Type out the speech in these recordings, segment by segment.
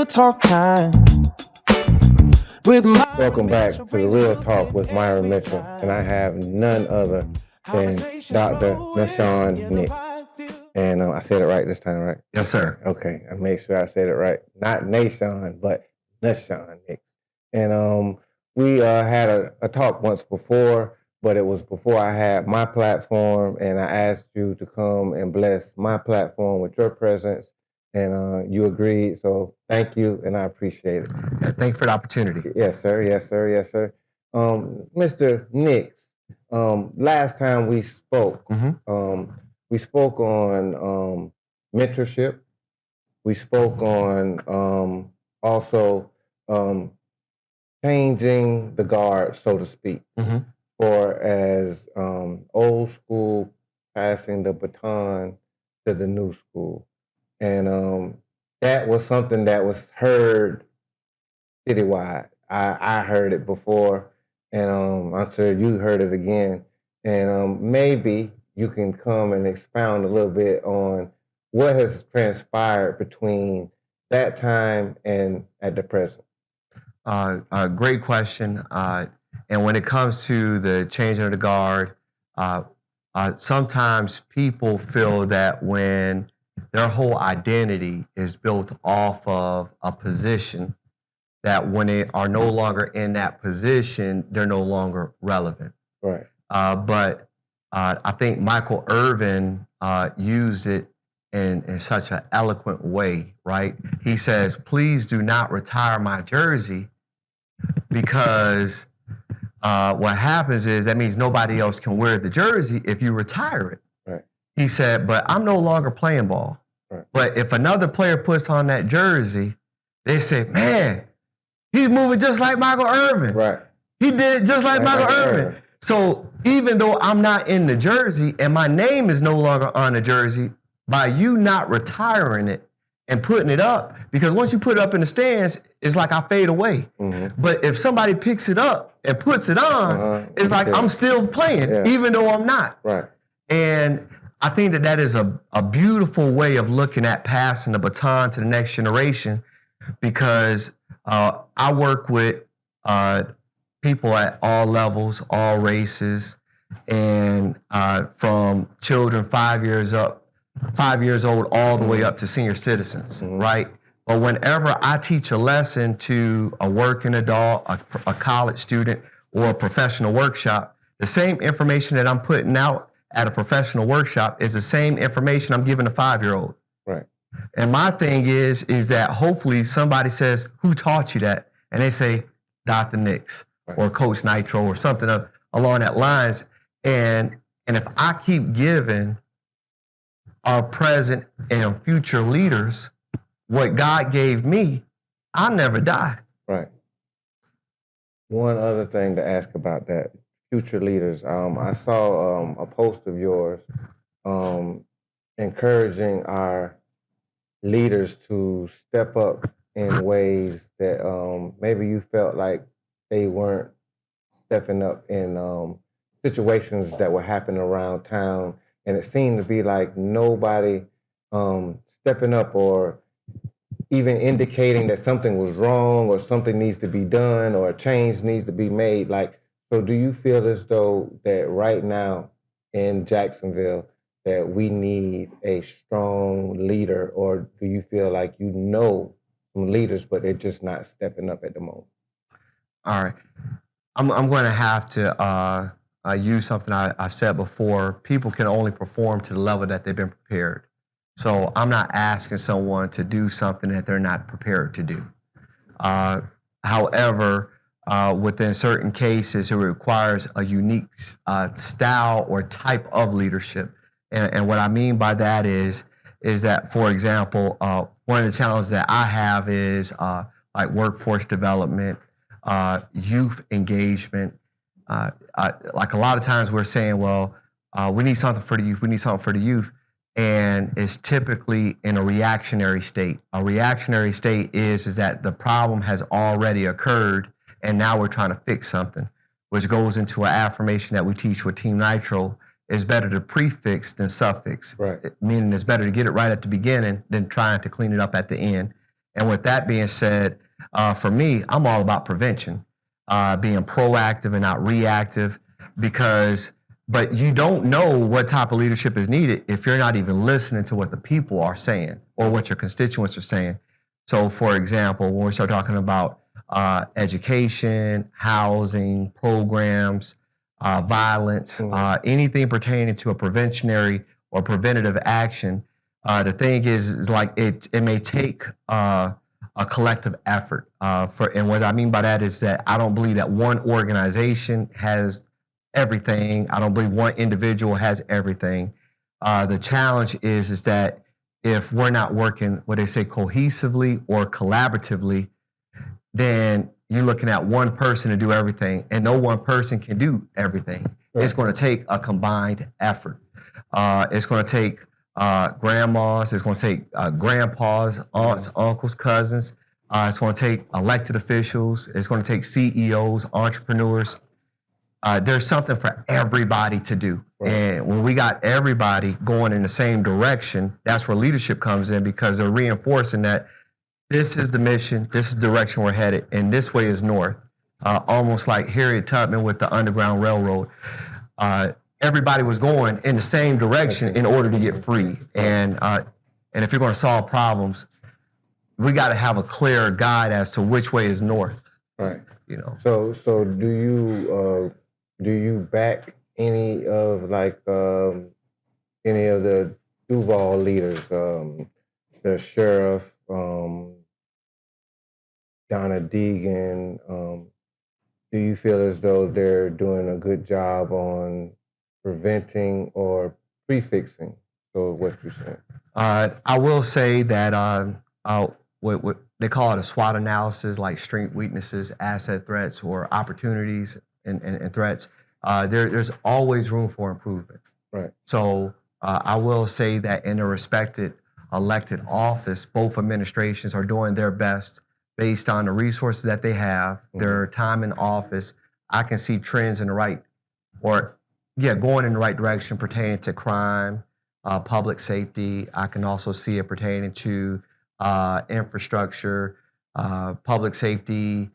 talk time. Welcome back to the Real Talk with Myron Mitchell, and I have none other than Dr. Nahshon Nicks. And I said it right this time, right? Yes, sir. Okay, I made sure I said it right. Not Nahshon, but Nahshon Nicks. And we had a talk once before, but it was before I had my platform, and I asked you to come and bless my platform with your presence, and you agreed. So thank you, and I appreciate it. Thank you for the opportunity. Yes, sir. Yes, sir. Yes, sir. Mr. Nicks, last time we spoke, we spoke on mentorship. We spoke on also changing the guard, so to speak, for as old school passing the baton to the new school. And that was something that was heard citywide. I heard it before, and I'm sure you heard it again. And maybe you can come and expound a little bit on what has transpired between that time and at the present. Great question. And when it comes to the changing of the guard, sometimes people feel that when their whole identity is built off of a position, that when they are no longer in that position, they're no longer relevant. Right. But I think Michael Irvin used it in such an eloquent way, right? He says, please do not retire my jersey, because what happens is that means nobody else can wear the jersey if you retire it. Right. He said, but I'm no longer playing ball. Right. But if another player puts on that jersey, they say, man, he's moving just like Michael Irvin. Right. He did it just like Michael Irvin. So even though I'm not in the jersey and my name is no longer on the jersey, by you not retiring it and putting it up, because once you put it up in the stands, it's like I fade away. But if somebody picks it up and puts it on, it's like I'm still playing, even though I'm not. Right. And I think that that is a beautiful way of looking at passing the baton to the next generation, because I work with people at all levels, all races, and from children 5 years old all the way up to senior citizens, right? But whenever I teach a lesson to a working adult, a college student, or a professional workshop, the same information that I'm putting out at a professional workshop is the same information I'm giving a 5-year-old. Right. And my thing is that hopefully somebody says, who taught you that? And they say, Dr. Nicks, or Coach Nitro, or something along that lines. And if I keep giving our present and future leaders what God gave me, I'll never die. Right. One other thing to ask about that, future leaders. I saw a post of yours encouraging our leaders to step up in ways that maybe you felt like they weren't stepping up in situations that were happening around town. And it seemed to be like nobody stepping up or even indicating that something was wrong or something needs to be done or a change needs to be made. Like, so do you feel as though that right now in Jacksonville that we need a strong leader, or do you feel like you know some leaders, but they're just not stepping up at the moment? All right. I'm going to have to use something I've said before. People can only perform to the level that they've been prepared. So I'm not asking someone to do something that they're not prepared to do. However, within certain cases, it requires a unique style or type of leadership. And what I mean by that is that, for example, one of the challenges that I have is like workforce development, youth engagement. Like a lot of times we're saying, well, we need something for the youth, we need something for the youth. And it's typically in a reactionary state. A reactionary state is that the problem has already occurred and now we're trying to fix something, which goes into an affirmation that we teach with Team Nitro. It's better to prefix than suffix, right. Meaning it's better to get it right at the beginning than trying to clean it up at the end. And with that being said, for me, I'm all about prevention, being proactive and not reactive, but you don't know what type of leadership is needed if you're not even listening to what the people are saying or what your constituents are saying. So, for example, when we start talking about education, housing, programs, violence, anything pertaining to a preventionary or preventative action, the thing is like it may take a collective effort. And what I mean by that is that I don't believe that one organization has everything. I don't believe one individual has everything. The challenge is that if we're not working, what they say, cohesively or collaboratively, then you're looking at one person to do everything, and no one person can do everything. Right. It's going to take a combined effort. It's going to take grandmas, it's going to take grandpas, aunts, uncles, cousins. It's going to take elected officials. It's going to take CEOs, entrepreneurs. There's something for everybody to do. Right. And when we got everybody going in the same direction, that's where leadership comes in, because they're reinforcing that this is the mission, this is the direction we're headed, and this way is north. Almost like Harriet Tubman with the Underground Railroad. Everybody was going in the same direction in order to get free. And if you're going to solve problems, we got to have a clear guide as to which way is north. Right. You know. So do you back any of any of the Duval leaders, the sheriff, Donna Deegan? Do you feel as though they're doing a good job on preventing or prefixing? So what you're saying? I will say that what they call it a SWOT analysis, like strength, weaknesses, asset threats, or opportunities and threats. There's always room for improvement. Right. So I will say that in a respected elected office, both administrations are doing their best based on the resources that they have, their time in office. I can see trends in the right, going in the right direction pertaining to crime, public safety. I can also see it pertaining to infrastructure, public safety,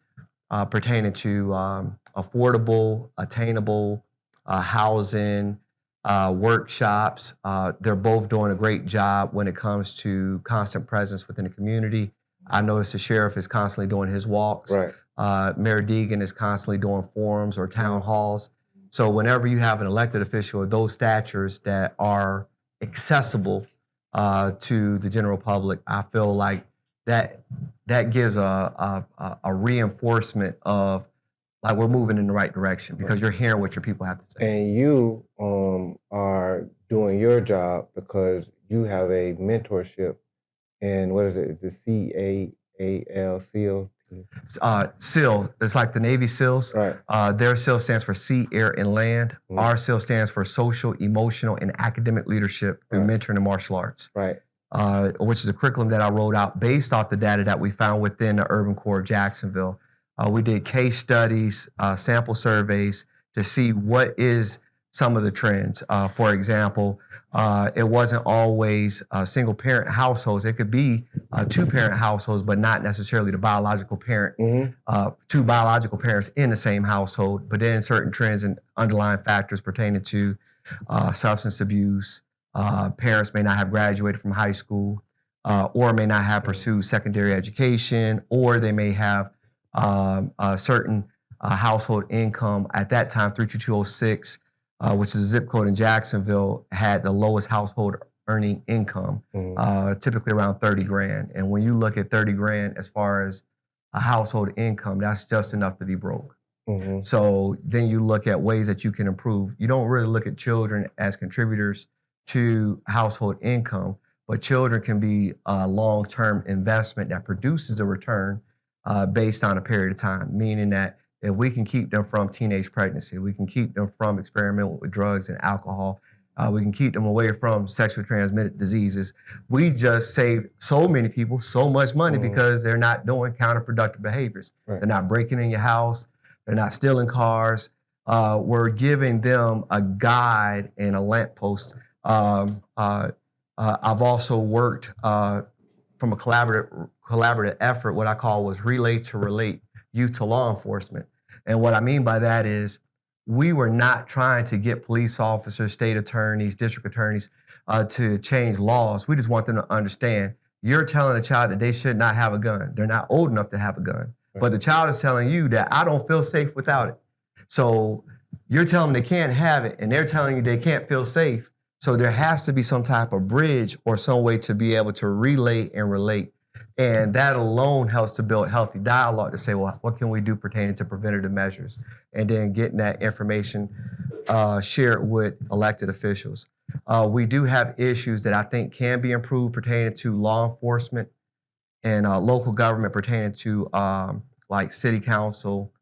pertaining to affordable, attainable housing, workshops. They're both doing a great job when it comes to constant presence within the community. I noticed the sheriff is constantly doing his walks. Right. Mayor Deegan is constantly doing forums or town halls. So whenever you have an elected official of those statures that are accessible to the general public, I feel like that gives a reinforcement of like we're moving in the right direction, because you're hearing what your people have to say. And you are doing your job because you have a mentorship. And what is it? The CAAL, SEAL? SEAL, it's like the Navy SEALs. Right. Their SEAL stands for Sea, Air, and Land. Our SEAL stands for Social, Emotional, and Academic Leadership through Mentoring and Martial Arts. Right. Which is a curriculum that I wrote out based off the data that we found within the urban core of Jacksonville. We did case studies, sample surveys to see what is some of the trends. For example, it wasn't always single parent households. It could be 2-parent households, but not necessarily the biological parent, 2 biological parents in the same household, but then certain trends and underlying factors pertaining to substance abuse. Parents may not have graduated from high school, or may not have pursued secondary education, or they may have a certain household income. At that time, 32206, which is a zip code in Jacksonville, had the lowest household earning income, typically around 30 grand. And when you look at 30 grand as far as a household income, that's just enough to be broke. So then you look at ways that you can improve. You don't really look at children as contributors to household income, but children can be a long-term investment that produces a return based on a period of time, meaning that if we can keep them from teenage pregnancy, we can keep them from experimenting with drugs and alcohol, we can keep them away from sexually transmitted diseases. We just save so many people so much money because they're not doing counterproductive behaviors. Right. They're not breaking in your house. They're not stealing cars. We're giving them a guide and a lamppost. I've also worked from a collaborative effort, what I call was relay to relate, youth to law enforcement. And what I mean by that is we were not trying to get police officers, state attorneys, district attorneys to change laws. We just want them to understand you're telling a child that they should not have a gun. They're not old enough to have a gun. But the child is telling you that I don't feel safe without it. So you're telling them they can't have it, and they're telling you they can't feel safe. So there has to be some type of bridge or some way to be able to relay and relate. And that alone helps to build healthy dialogue to say, well, what can we do pertaining to preventative measures? And then getting that information shared with elected officials. We do have issues that I think can be improved pertaining to law enforcement and local government pertaining to like city council,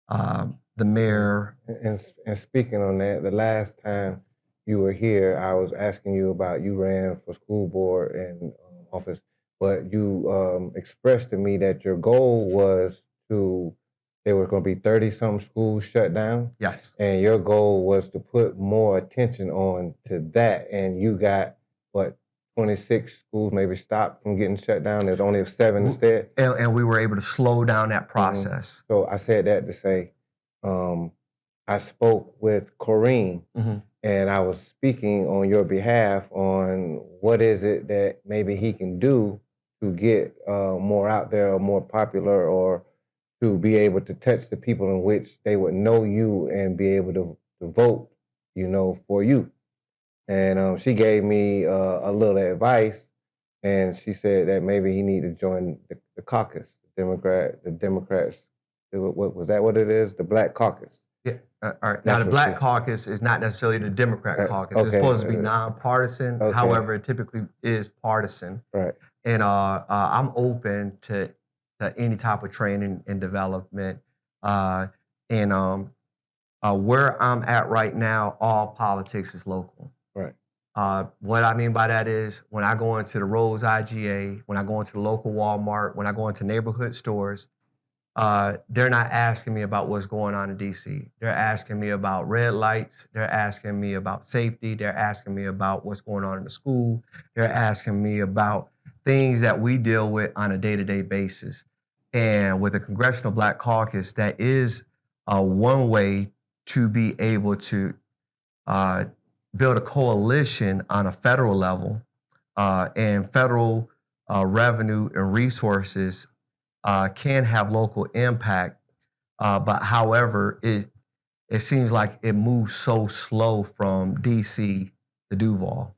the mayor. And speaking on that, the last time you were here, I was asking you about you ran for school board and office, but you expressed to me that your goal was there were going to be 30-some schools shut down. Yes. And your goal was to put more attention on to that. And you got, what, 26 schools maybe stopped from getting shut down? There's only 7 instead? And we were able to slow down that process. So I said that to say, I spoke with Corrine, and I was speaking on your behalf on what is it that maybe he can do to get more out there or more popular, or to be able to touch the people in which they would know you and be able to vote, for you. And she gave me a little advice, and she said that maybe he need to join the caucus, the Democrats. What was that? What it is? The Black Caucus. Yeah. All right. Now, the Black Caucus is not necessarily the Democrat caucus. It's supposed to be nonpartisan. Okay. However, it typically is partisan. Right. And I'm open to any type of training and development. And where I'm at right now, all politics is local. Right. What I mean by that is when I go into the Rose IGA, when I go into the local Walmart, when I go into neighborhood stores, they're not asking me about what's going on in DC. They're asking me about red lights. They're asking me about safety. They're asking me about what's going on in the school. They're asking me about things that we deal with on a day-to-day basis. And with the Congressional Black Caucus, that is one way to be able to build a coalition on a federal level, and federal revenue and resources can have local impact, but however, it seems like it moves so slow from DC to Duval,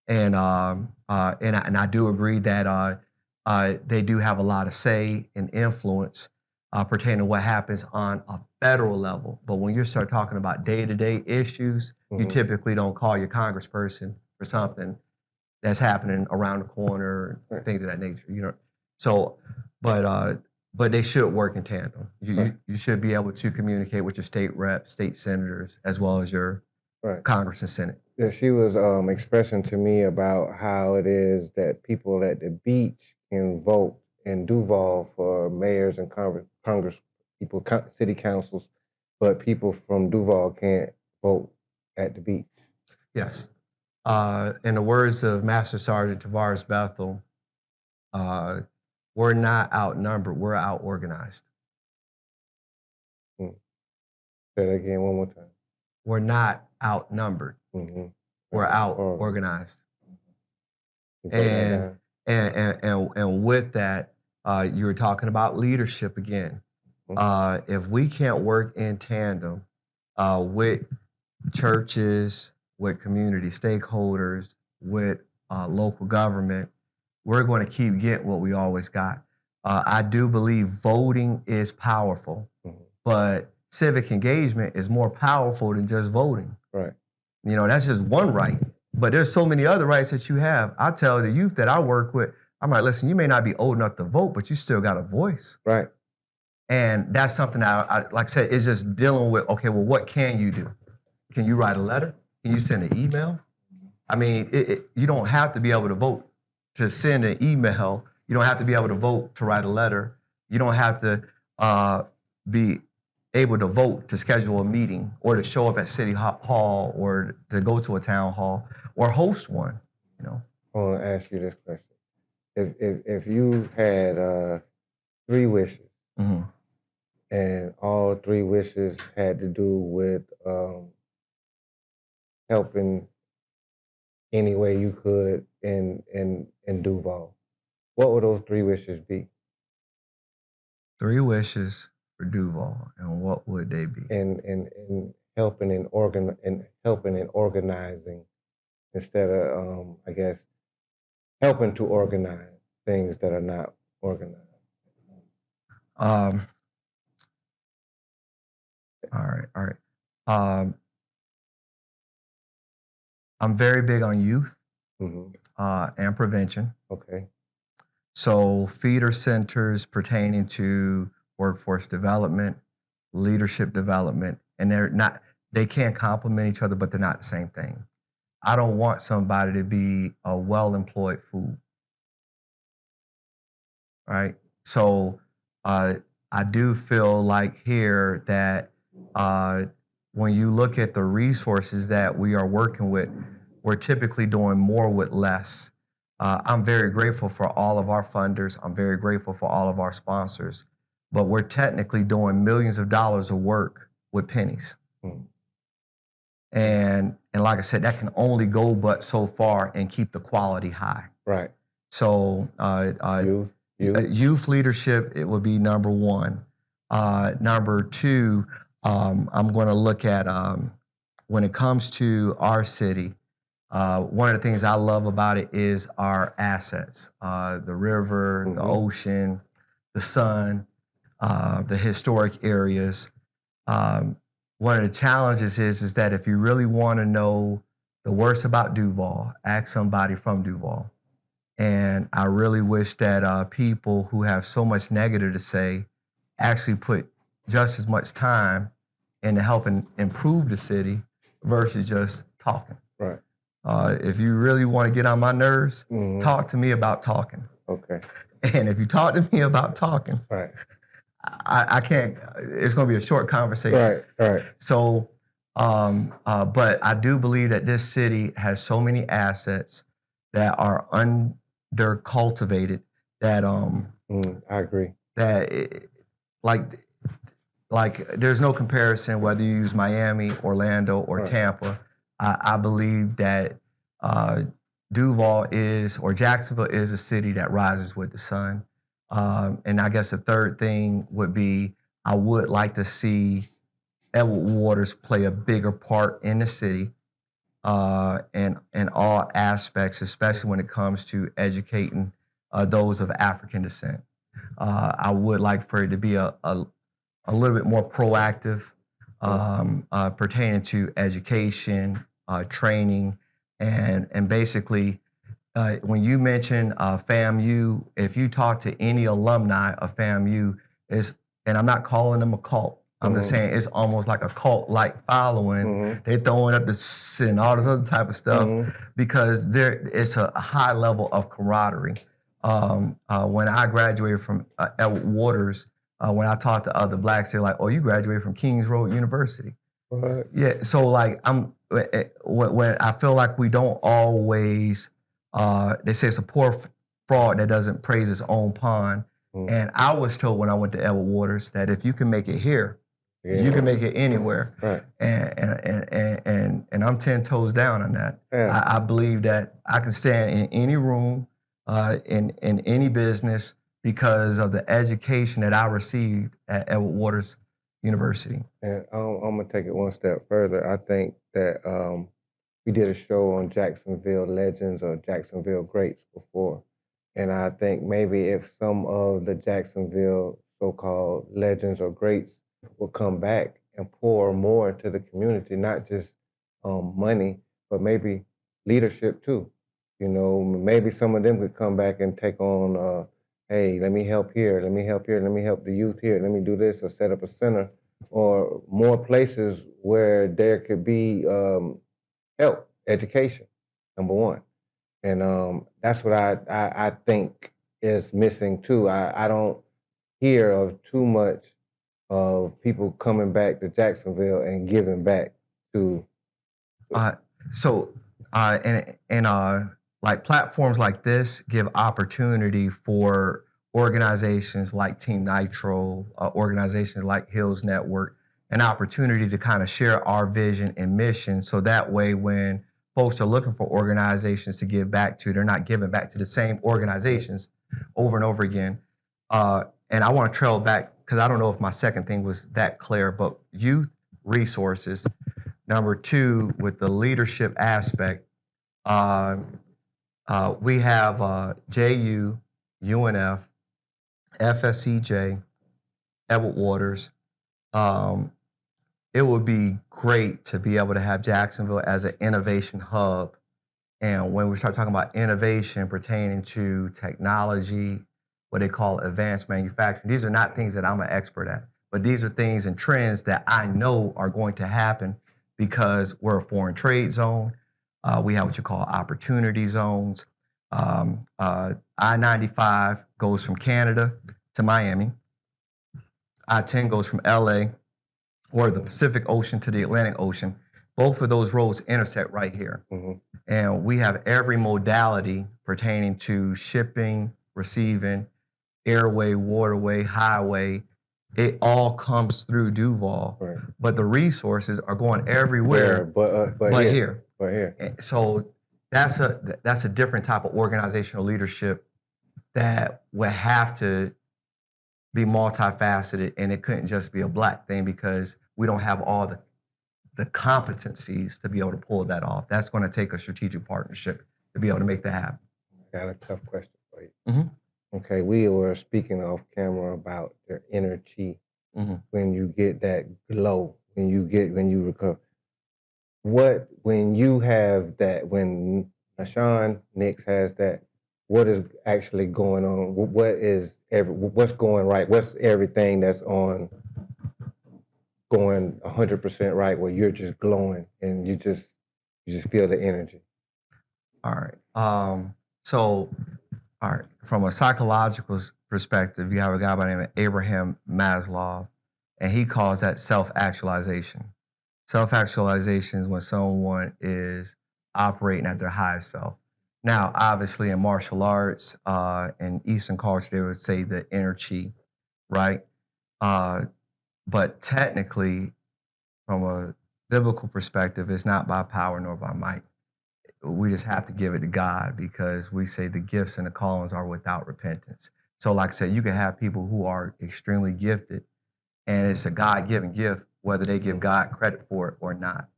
and I do agree that they do have a lot of say and influence pertaining to what happens on a federal level. But when you start talking about day-to-day issues, you typically don't call your congressperson for something that's happening around the corner, and things of that nature. So. But they should work in tandem. You should be able to communicate with your state reps, state senators, as well as your Congress and Senate. Yeah, she was expressing to me about how it is that people at the beach can vote in Duval for mayors and Congress people, city councils, but people from Duval can't vote at the beach. Yes. In the words of Master Sergeant Tavares Bethel, we're not outnumbered, we're out-organized. Say that again one more time. We're not outnumbered, we're out-organized. And with that, you were talking about leadership again. If we can't work in tandem with churches, with community stakeholders, with local government, we're going to keep getting what we always got. I do believe voting is powerful, but civic engagement is more powerful than just voting. Right. That's just one right, but there's so many other rights that you have. I tell the youth that I work with, I'm like, listen, you may not be old enough to vote, but you still got a voice. Right. And that's something that I like I said, is just dealing with, okay, well, what can you do? Can you write a letter? Can you send an email? I mean, you don't have to be able to vote to send an email. You don't have to be able to vote to write a letter. You don't have to be able to vote to schedule a meeting or to show up at City Hall or to go to a town hall or host one. I want to ask you this question. if you had 3 wishes Hmm. and all 3 wishes had to do with helping any way you could in Duval, what would those 3 wishes be? 3 wishes for Duval, and what would they be? In helping and organizing instead of I guess helping to organize things that are not organized. Um, all right. Um, I'm very big on youth Hmm. and prevention. Okay. So feeder centers pertaining to workforce development, leadership development, and they can't complement each other, but they're not the same thing. I don't want somebody to be a well-employed fool, right? So uh, I do feel like here that uh, when you look at the resources that we are working with, we're typically doing more with less. I'm very grateful for all of our funders. I'm very grateful for all of our sponsors, but we're technically doing millions of dollars of work with pennies. Mm. And like I said, that can only go but so far and keep the quality high. Right. So Youth. youth leadership, it would be number one. Number two, I'm going to look at when it comes to our city. One of the things I love about it is our assets: the river, the Mhm. ocean, the sun, the historic areas. Um, One of the challenges is that if you really want to know the worst about Duval, ask somebody from Duval. And I really wish that people who have so much negative to say actually put just as much time into helping improve the city versus just talking. Right. If you really want to get on my nerves, Mhm. talk to me about talking. Okay. And if you talk to me about talking, Right. I can't, it's going to be a short conversation. Right. So, but I do believe that this city has so many assets that are under cultivated that I agree. that like there's no comparison whether you use Miami, Orlando, or Right. Tampa. I believe that uh, Duval is or Jacksonville is a city that rises with the sun. And I guess the third thing would be I would like to see Edward Waters play a bigger part in the city in all aspects, especially when it comes to educating those of African descent. I would like for it to be a little bit more proactive pertaining to education, training, and basically when you mention FAMU, if you talk to any alumni of FAMU, and I'm not calling them a cult. I'm just saying it's almost like a cult-like following. They're throwing up the and all this other type of stuff because it's a high level of camaraderie. When I graduated from Edward Waters, when I talk to other blacks, they're like, "Oh, you graduated from Kings Road University." Right. Yeah, so like when I feel like we don't always. They say it's a poor fraud that doesn't praise its own pond. And I was told when I went to Edward Waters that if you can make it here, you can make it anywhere. Right. And I'm 10 toes down on that. Yeah. I believe that I can stand in any room, in any business because of the education that I received at Edward Waters University. And I'm gonna take it one step further. I think that we did a show on Jacksonville legends or Jacksonville greats before, and I think maybe if some of the Jacksonville so-called legends or greats will come back and pour more into the community, not just money, but maybe leadership too. You know, maybe some of them could come back and take on. Hey, let me help here. Let me help here. Let me help the youth here. Let me do this or set up a center or more places where there could be help, education, number one. And that's what I think is missing too. I don't hear of too much of people coming back to Jacksonville and giving back to. Uh, so, and like platforms like this give opportunity for organizations like Team Nitro, organizations like Hills Network, an opportunity to kind of share our vision and mission. So that way, when folks are looking for organizations to give back to, they're not giving back to the same organizations over and over again. And I want to trail back because I don't know if my second thing was that clear, but youth resources. Number two, with the leadership aspect, uh, we have JU, UNF, FSCJ, Edward Waters. Um, it would be great to be able to have Jacksonville as an innovation hub. And when we start talking about innovation pertaining to technology, what they call advanced manufacturing, these are not things that I'm an expert at, but these are things and trends that I know are going to happen because we're a foreign trade zone. We have what you call opportunity zones. I-95 goes from Canada to Miami. I-10 goes from LA or the Pacific Ocean to the Atlantic Ocean. Both of those roads intersect right here. Mm-hmm. And we have every modality pertaining to shipping, receiving, airway, waterway, highway. It all comes through Duval. Right. But the resources are going everywhere but here. But here. And so that's a different type of organizational leadership that would have to be multifaceted, and it couldn't just be a Black thing because we don't have all the competencies to be able to pull that off. That's going to take a strategic partnership to be able to make that happen. Got a tough question for you. Mm-hmm. Okay, we were speaking off camera about your inner chi. Mm-hmm. When you get that glow, when you recover. When you have that, when Nahshon Nicks has that, what is actually going on? What's going right? What's everything that's going 100% right where you're just glowing and you just feel the energy? All right. So, all right. From a psychological perspective, you have a guy by the name of Abraham Maslow, and he calls that self-actualization. Self-actualization is when someone is operating at their highest self. Now, obviously, in martial arts and Eastern culture, they would say the inner chi, right? But technically, from a biblical perspective, it's not by power nor by might. We just have to give it to God because we say the gifts and the callings are without repentance. So, like I said, you can have people who are extremely gifted, and it's a God-given gift, whether they give God credit for it or not.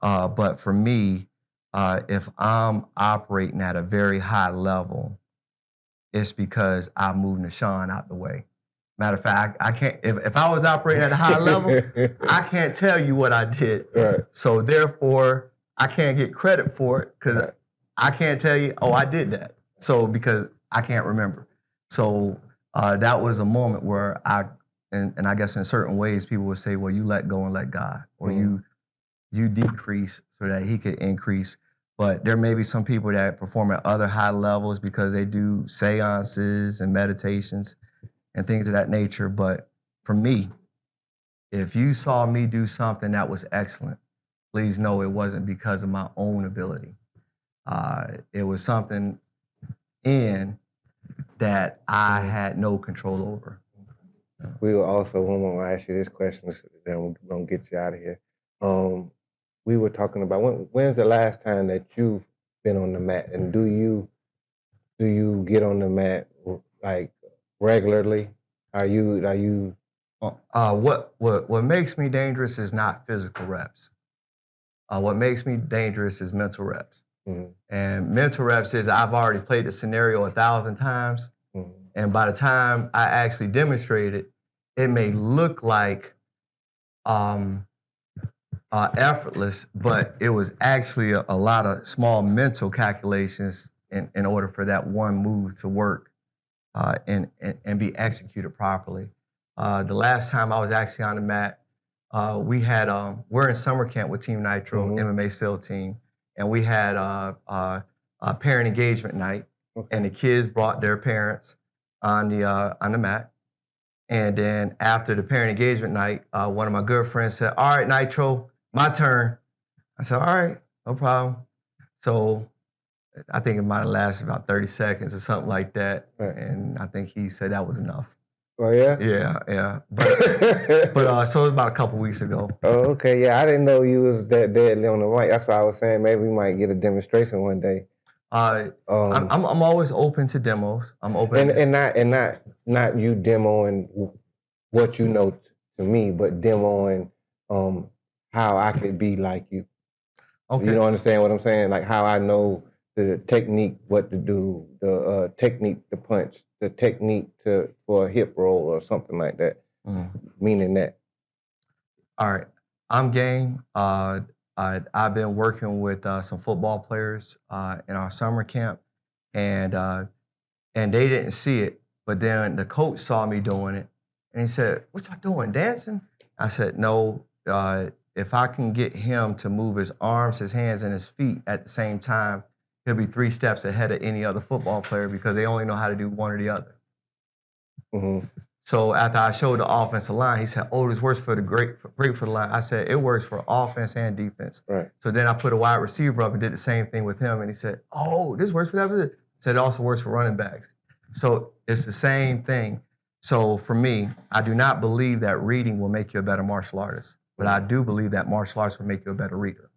But for me, if I'm operating at a very high level, it's because I moved Nahshon out the way. Matter of fact, I can't. If I was operating at a high level, I can't tell you what I did. Right. So therefore, I can't get credit for it because I can't tell you, oh, I did that. So because I can't remember. So that was a moment where and I guess in certain ways, people would say, well, you let go and let God, or you decrease so that He could increase. But there may be some people that perform at other high levels because they do seances and meditations and things of that nature. But for me, if you saw me do something that was excellent, please know it wasn't because of my own ability. It was something in that I had no control over. We will also, when I ask you this question, then we're going to get you out of here. We were talking about when's the last time that you've been on the mat, and do you get on the mat like regularly? Are you? What makes me dangerous is not physical reps. What makes me dangerous is mental reps. Mm-hmm. And mental reps is I've already played the scenario 1,000 times, and by the time I actually demonstrate it, it may look like effortless, but it was actually a lot of small mental calculations in order for that one move to work and be executed properly. The last time I was actually on the mat, we're in summer camp with Team Nitro, MMA SEAL team, and we had a parent engagement night, and the kids brought their parents on the mat. And then after the parent engagement night, one of my good friends said, "All right, Nitro, my turn." I said, "All right, no problem." So I think it might have lasted about 30 seconds or something like that. Right. And I think he said that was enough. Oh yeah. Yeah. But so it was about a couple weeks ago. Oh, okay. Yeah, I didn't know you was that deadly on the mic. That's why I was saying maybe we might get a demonstration one day. I'm always open to demos. I'm open and not you demoing what you know to me, but demoing how I could be like you. Okay. You don't understand what I'm saying? Like how I know the technique, what to do, the technique to punch, the technique for a hip roll or something like that. Meaning that. All right, I'm game. I've been working with some football players in our summer camp, and they didn't see it, but then the coach saw me doing it, and he said, "What y'all doing, dancing?" I said, "No. If I can get him to move his arms, his hands, and his feet at the same time, he'll be 3 steps ahead of any other football player because they only know how to do one or the other." Mm-hmm. So after I showed the offensive line, he said, "Oh, this works for the great for the line." I said, "It works for offense and defense." Right. So then I put a wide receiver up and did the same thing with him, and he said, "Oh, this works for that." He said it also works for running backs. So it's the same thing. So for me, I do not believe that reading will make you a better martial artist, but I do believe that martial arts will make you a better reader.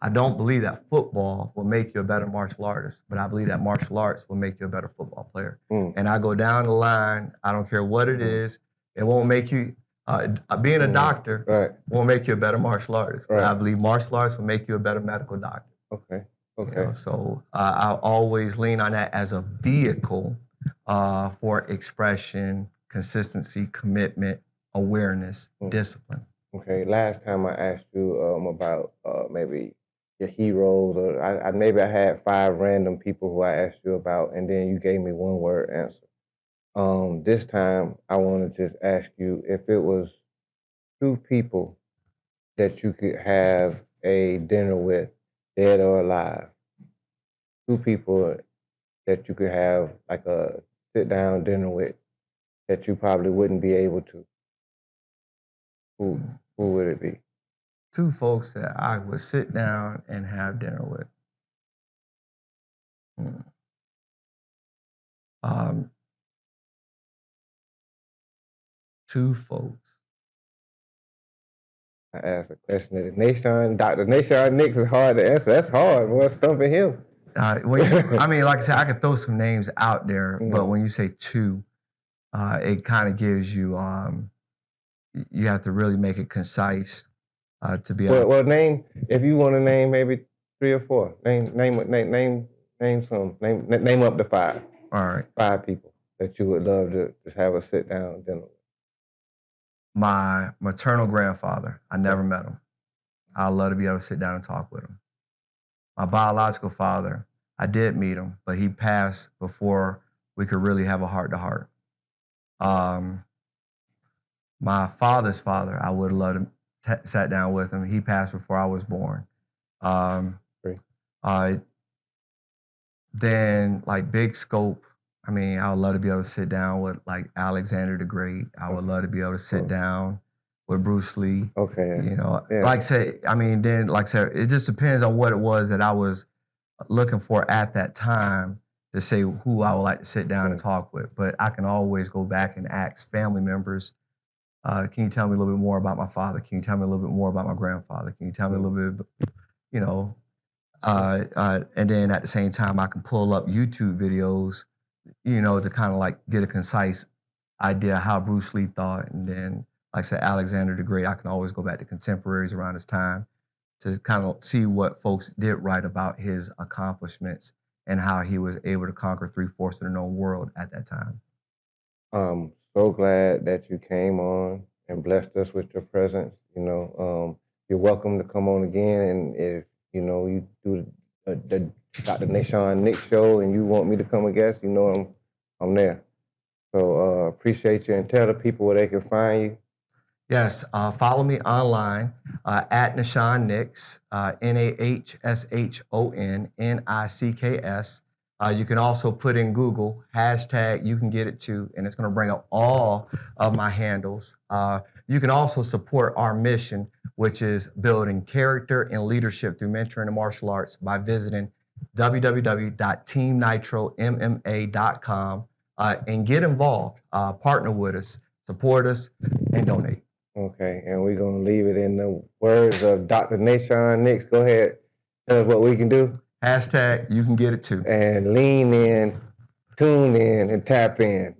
I don't believe that football will make you a better martial artist, but I believe that martial arts will make you a better football player. And I go down the line. I don't care what it is. It won't make you, being a doctor won't make you a better martial artist. But I believe martial arts will make you a better medical doctor. Okay. You know, so I always lean on that as a vehicle for expression, consistency, commitment, awareness, discipline. Okay. Last time I asked you about maybe your heroes, or maybe I had 5 random people who I asked you about, and then you gave me one word answer. This time I want to just ask you if it was 2 people that you could have a dinner with, dead or alive. 2 people that you could have like a sit down dinner with that you probably wouldn't be able to. Who would it be? 2 folks that I would sit down and have dinner with. 2 folks. I asked a question that Dr. Nahshon Nicks is hard to answer. That's hard, boy. Stumping him. I mean, like I said, I could throw some names out there, but when you say 2, it kind of gives you, you have to really make it concise to be able. Well, name, if you want to name maybe 3 or 4. Name some. Name up to 5. All right. 5 people that you would love to just have a sit down dinner with. My maternal grandfather, I never met him. I'd love to be able to sit down and talk with him. My biological father, I did meet him, but he passed before we could really have a heart-to-heart. My father's father, I would have loved to sat down with him. He passed before I was born. Then, like, big scope, I mean, I would love to be able to sit down with, like, Alexander the Great. I would love to be able to sit down with Bruce Lee. Okay. You know, like I said, I mean, then, like I said, it just depends on what it was that I was looking for at that time to say who I would like to sit down and talk with. But I can always go back and ask family members, can you tell me a little bit more about my father? Can you tell me a little bit more about my grandfather? Can you tell me a little bit, you know, and then at the same time, I can pull up YouTube videos, you know, to kind of like get a concise idea how Bruce Lee thought. And then, like I said, Alexander the Great, I can always go back to contemporaries around his time to kind of see what folks did write about his accomplishments and how he was able to conquer 3/4 of the known world at that time. I'm so glad that you came on and blessed us with your presence. You know, you're welcome to come on again, and if you know you do the Dr. Nahshon Nicks show and you want me to come a guest, you know I'm there. So appreciate you, and tell the people where they can find you. Yes, follow me online at Nahshon Nicks, NahshonNicks. You can also put in Google hashtag, you can get it too, and it's going to bring up all of my handles. You can also support our mission, which is building character and leadership through mentoring and martial arts by visiting www.teamnitromma.com, and get involved, partner with us, support us, and donate. Okay, and we're going to leave it in the words of Dr. Nahshon Nicks. Go ahead, tell us what we can do. Hashtag you can get it too. And lean in, tune in, and tap in.